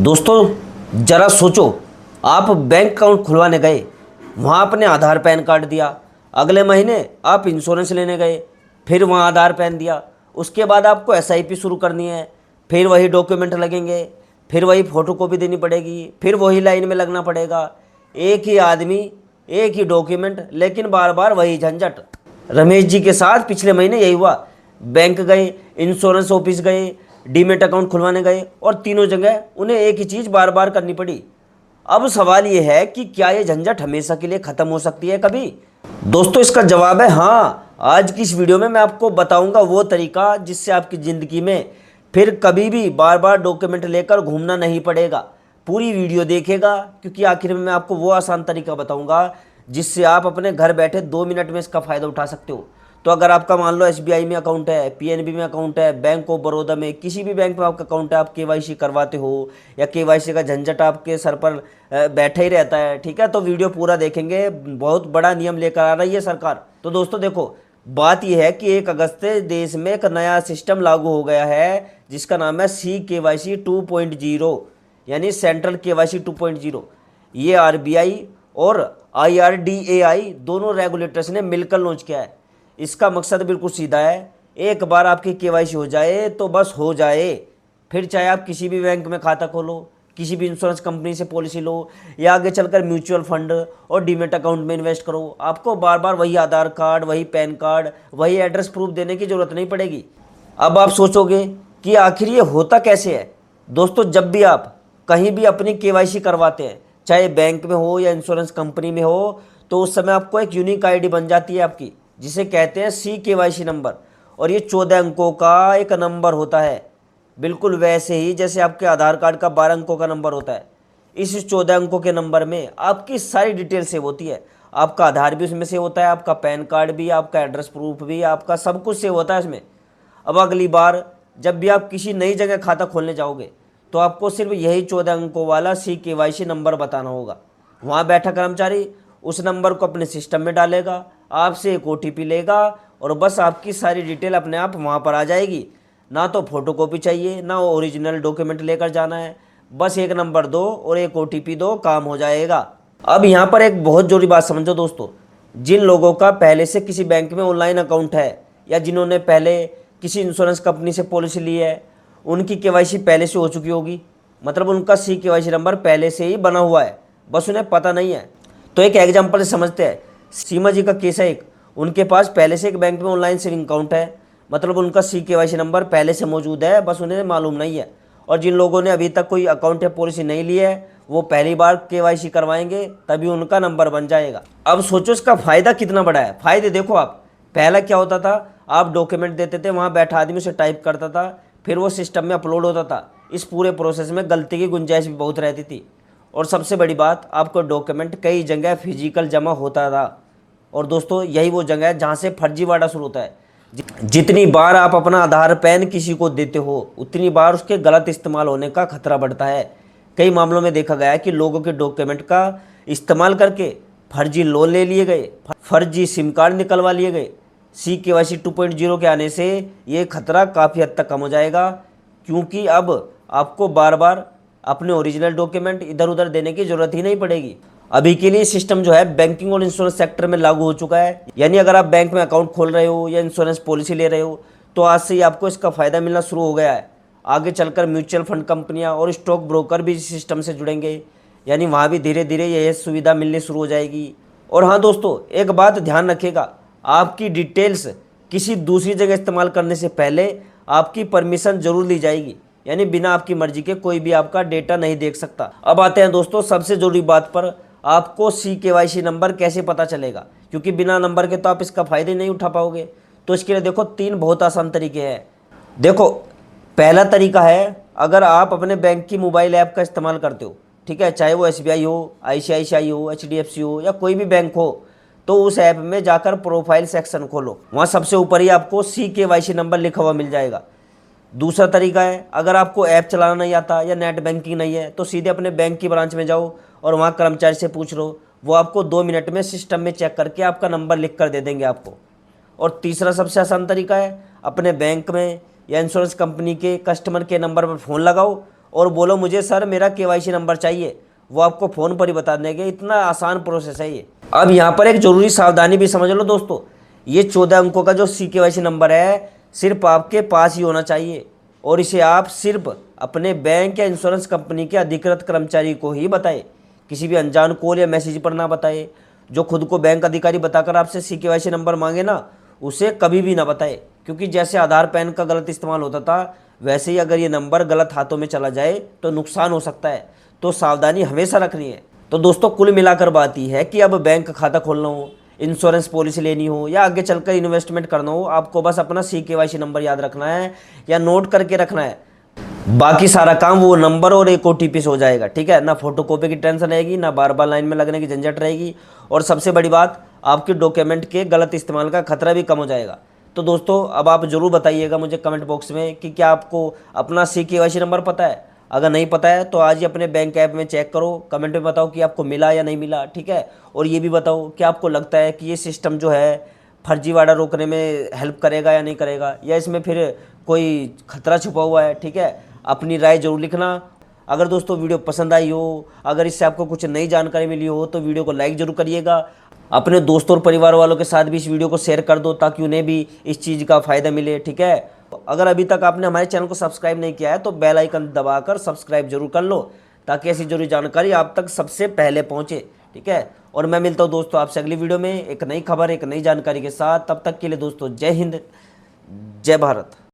दोस्तों जरा सोचो, आप बैंक अकाउंट खुलवाने गए, वहाँ आपने आधार पैन कार्ड दिया। अगले महीने आप इंश्योरेंस लेने गए, फिर वहाँ आधार पैन दिया। उसके बाद आपको एसआईपी शुरू करनी है, फिर वही डॉक्यूमेंट लगेंगे, फिर वही फोटोकॉपी देनी पड़ेगी, फिर वही लाइन में लगना पड़ेगा। एक ही आदमी, एक ही डॉक्यूमेंट, लेकिन बार बार वही झंझट। रमेश जी के साथ पिछले महीने यही हुआ। बैंक गए, इंश्योरेंस ऑफिस गए, डीमेट अकाउंट खुलवाने गए और तीनों जगह उन्हें एक ही चीज़ बार बार करनी पड़ी। अब सवाल ये है कि क्या ये झंझट हमेशा के लिए ख़त्म हो सकती है कभी? दोस्तों इसका जवाब है हाँ। आज की इस वीडियो में मैं आपको बताऊंगा वो तरीका जिससे आपकी ज़िंदगी में फिर कभी भी बार बार डॉक्यूमेंट लेकर घूमना नहीं पड़ेगा। पूरी वीडियो देखेगा क्योंकि आखिर में मैं आपको वो आसान तरीका बताऊंगा जिससे आप अपने घर बैठे 2 मिनट में इसका फ़ायदा उठा सकते हो। तो अगर आपका मान लो एसबीआई में अकाउंट है, पीएनबी में अकाउंट है, बैंक ऑफ बड़ौदा में, किसी भी बैंक में आपका अकाउंट है, आप केवाईसी करवाते हो या केवाईसी का झंझट आपके सर पर बैठा ही रहता है, ठीक है, तो वीडियो पूरा देखेंगे। बहुत बड़ा नियम लेकर आ रही है सरकार। तो दोस्तों देखो, बात यह है कि 1 अगस्त से देश में एक नया सिस्टम लागू हो गया है जिसका नाम है CKYC 2.0, यानी सेंट्रल केवाईसी 2.0। ये आरबीआई और IRDAI दोनों रेगुलेटर्स ने मिलकर लॉन्च किया है। इसका मकसद बिल्कुल सीधा है, एक बार आपकी केवाईसी हो जाए तो बस हो जाए। फिर चाहे आप किसी भी बैंक में खाता खोलो, किसी भी इंश्योरेंस कंपनी से पॉलिसी लो या आगे चलकर म्यूचुअल फंड और डीमेट अकाउंट में इन्वेस्ट करो, आपको बार बार वही आधार कार्ड, वही पैन कार्ड, वही एड्रेस प्रूफ देने की ज़रूरत नहीं पड़ेगी। अब आप सोचोगे कि आखिर ये होता कैसे है? दोस्तों जब भी आप कहीं भी अपनी केवाईसी करवाते हैं, चाहे बैंक में हो या इंश्योरेंस कंपनी में हो, तो उस समय आपको एक यूनिक आईडी बन जाती है आपकी, जिसे कहते हैं CKYC नंबर। और ये 14 अंकों का एक नंबर होता है, बिल्कुल वैसे ही जैसे आपके आधार कार्ड का 12 अंकों का नंबर होता है। इस 14 अंकों के नंबर में आपकी सारी डिटेल सेव होती है। आपका आधार भी उसमें सेव होता है, आपका पैन कार्ड भी, आपका एड्रेस प्रूफ भी, आपका सब कुछ सेव होता है इसमें। अब अगली बार जब भी आप किसी नई जगह खाता खोलने जाओगे तो आपको सिर्फ यही 14 अंकों वाला CKYC नंबर बताना होगा। वहाँ बैठा कर्मचारी उस नंबर को अपने सिस्टम में डालेगा, आपसे एक OTP लेगा और बस आपकी सारी डिटेल अपने आप वहाँ पर आ जाएगी। ना तो फोटोकॉपी चाहिए, ना ओरिजिनल डॉक्यूमेंट लेकर जाना है, बस एक नंबर दो और एक OTP दो, काम हो जाएगा। अब यहाँ पर एक बहुत जरूरी बात समझो दोस्तों, जिन लोगों का पहले से किसी बैंक में ऑनलाइन अकाउंट है या जिन्होंने पहले किसी इंश्योरेंस कंपनी से पॉलिसी ली है, उनकी केवाईसी पहले से हो चुकी होगी, मतलब उनका CKYC नंबर पहले से ही बना हुआ है, बस उन्हें पता नहीं है। तो एक एग्जाम्पल से समझते हैं। सीमा जी का केस है एक, उनके पास पहले से एक बैंक में ऑनलाइन सेविंग अकाउंट है, मतलब उनका CKYC नंबर पहले से मौजूद है, बस उन्हें मालूम नहीं है। और जिन लोगों ने अभी तक कोई अकाउंट या पॉलिसी नहीं ली है, वो पहली बार केवाईसी करवाएंगे, तभी उनका नंबर बन जाएगा। अब सोचो इसका फ़ायदा कितना बड़ा है। फ़ायदे देखो आप, पहला क्या होता था, आप डॉक्यूमेंट देते थे, वहाँ बैठा आदमी उसे टाइप करता था, फिर वो सिस्टम में अपलोड होता था। इस पूरे प्रोसेस में गलती की गुंजाइश भी बहुत रहती थी। और सबसे बड़ी बात, आपको डॉक्यूमेंट कई जगह फिजिकल जमा होता था। और दोस्तों यही वो जगह है जहाँ से फर्जीवाड़ा शुरू होता है। जितनी बार आप अपना आधार पैन किसी को देते हो, उतनी बार उसके गलत इस्तेमाल होने का खतरा बढ़ता है। कई मामलों में देखा गया है कि लोगों के डॉक्यूमेंट का इस्तेमाल करके फर्जी लोन ले लिए गए, फर्जी सिम कार्ड निकलवा लिए गए। CKYC 2.0 के आने से ये खतरा काफ़ी हद तक कम हो जाएगा, क्योंकि अब आपको बार बार अपने ओरिजिनल डॉक्यूमेंट इधर उधर देने की ज़रूरत ही नहीं पड़ेगी। अभी के लिए सिस्टम जो है बैंकिंग और इंश्योरेंस सेक्टर में लागू हो चुका है, यानी अगर आप बैंक में अकाउंट खोल रहे हो या इंश्योरेंस पॉलिसी ले रहे हो तो आज से ही आपको इसका फ़ायदा मिलना शुरू हो गया है। आगे चलकर म्यूचुअल फंड कंपनियां और स्टॉक ब्रोकर भी इस सिस्टम से जुड़ेंगे, यानी वहाँ भी धीरे धीरे यह सुविधा मिलनी शुरू हो जाएगी। और हाँ दोस्तों, एक बात ध्यान रखिएगा, आपकी डिटेल्स किसी दूसरी जगह इस्तेमाल करने से पहले आपकी परमिशन जरूर ली जाएगी, यानी बिना आपकी मर्जी के कोई भी आपका डेटा नहीं देख सकता। अब आते हैं दोस्तों सबसे जरूरी बात पर, आपको CKYC नंबर कैसे पता चलेगा, क्योंकि बिना नंबर के तो आप इसका फ़ायदा ही नहीं उठा पाओगे। तो इसके लिए देखो 3 बहुत आसान तरीके हैं। देखो, पहला तरीका है, अगर आप अपने बैंक की मोबाइल ऐप का इस्तेमाल करते हो, ठीक है, चाहे वो SBI हो, ICICI हो, HDFC हो या कोई भी बैंक हो, तो उस ऐप में जाकर प्रोफाइल सेक्शन खोलो, वहाँ सबसे ऊपर ही आपको CKYC नंबर लिखा हुआ मिल जाएगा। दूसरा तरीका है, अगर आपको ऐप चलाना नहीं आता या नेट बैंकिंग नहीं है तो सीधे अपने बैंक की ब्रांच में जाओ और वहाँ कर्मचारी से पूछ लो, वो आपको 2 मिनट में सिस्टम में चेक करके आपका नंबर लिख कर दे देंगे आपको। और तीसरा सबसे आसान तरीका है, अपने बैंक में या इंश्योरेंस कंपनी के कस्टमर के नंबर पर फ़ोन लगाओ और बोलो मुझे सर मेरा केवाईसी नंबर चाहिए, वो आपको फ़ोन पर ही बता देंगे। इतना आसान प्रोसेस है ये। अब यहाँ पर एक ज़रूरी सावधानी भी समझ लो दोस्तों, ये 14 अंकों का जो CKYC नंबर है सिर्फ आपके पास ही होना चाहिए, और इसे आप सिर्फ अपने बैंक या इंश्योरेंस कंपनी के अधिकृत कर्मचारी को ही बताएं। किसी भी अनजान कॉल या मैसेज पर ना बताएं। जो खुद को बैंक अधिकारी बताकर आपसे CKYC नंबर मांगे ना, उसे कभी भी ना बताएं, क्योंकि जैसे आधार पैन का गलत इस्तेमाल होता था, वैसे ही अगर ये नंबर गलत हाथों में चला जाए तो नुकसान हो सकता है। तो सावधानी हमेशा रखनी है। तो दोस्तों कुल मिलाकर बात यह है कि अब बैंक खाता खोलना हो, इंश्योरेंस पॉलिसी लेनी हो या आगे चलकर इन्वेस्टमेंट करना हो, आपको बस अपना CKYC नंबर याद रखना है या नोट करके रखना है। बाकी सारा काम वो नंबर और एक OTP से हो जाएगा, ठीक है। ना फोटोकॉपी की टेंशन रहेगी, ना बार बार लाइन में लगने की झंझट रहेगी, और सबसे बड़ी बात, आपके डॉक्यूमेंट के गलत इस्तेमाल का खतरा भी कम हो जाएगा। तो दोस्तों अब आप ज़रूर बताइएगा मुझे कमेंट बॉक्स में कि क्या आपको अपना CKYC नंबर पता है। अगर नहीं पता है तो आज ही अपने बैंक ऐप में चेक करो, कमेंट में बताओ कि आपको मिला या नहीं मिला, ठीक है। और ये भी बताओ कि आपको लगता है कि ये सिस्टम जो है फर्जीवाड़ा रोकने में हेल्प करेगा या नहीं करेगा, या इसमें फिर कोई खतरा छुपा हुआ है, ठीक है। अपनी राय जरूर लिखना। अगर दोस्तों वीडियो पसंद आई हो, अगर इससे आपको कुछ नई जानकारी मिली हो, तो वीडियो को लाइक जरूर करिएगा। अपने दोस्तों और परिवार वालों के साथ भी इस वीडियो को शेयर कर दो, ताकि उन्हें भी इस चीज़ का फ़ायदा मिले, ठीक है। अगर अभी तक आपने हमारे चैनल को सब्सक्राइब नहीं किया है तो बेल आइकन दबाकर सब्सक्राइब जरूर कर लो, ताकि ऐसी जरूरी जानकारी आप तक सबसे पहले पहुंचे, ठीक है। और मैं मिलता हूं दोस्तों आपसे अगली वीडियो में एक नई खबर, एक नई जानकारी के साथ। तब तक के लिए दोस्तों जय हिंद, जय भारत।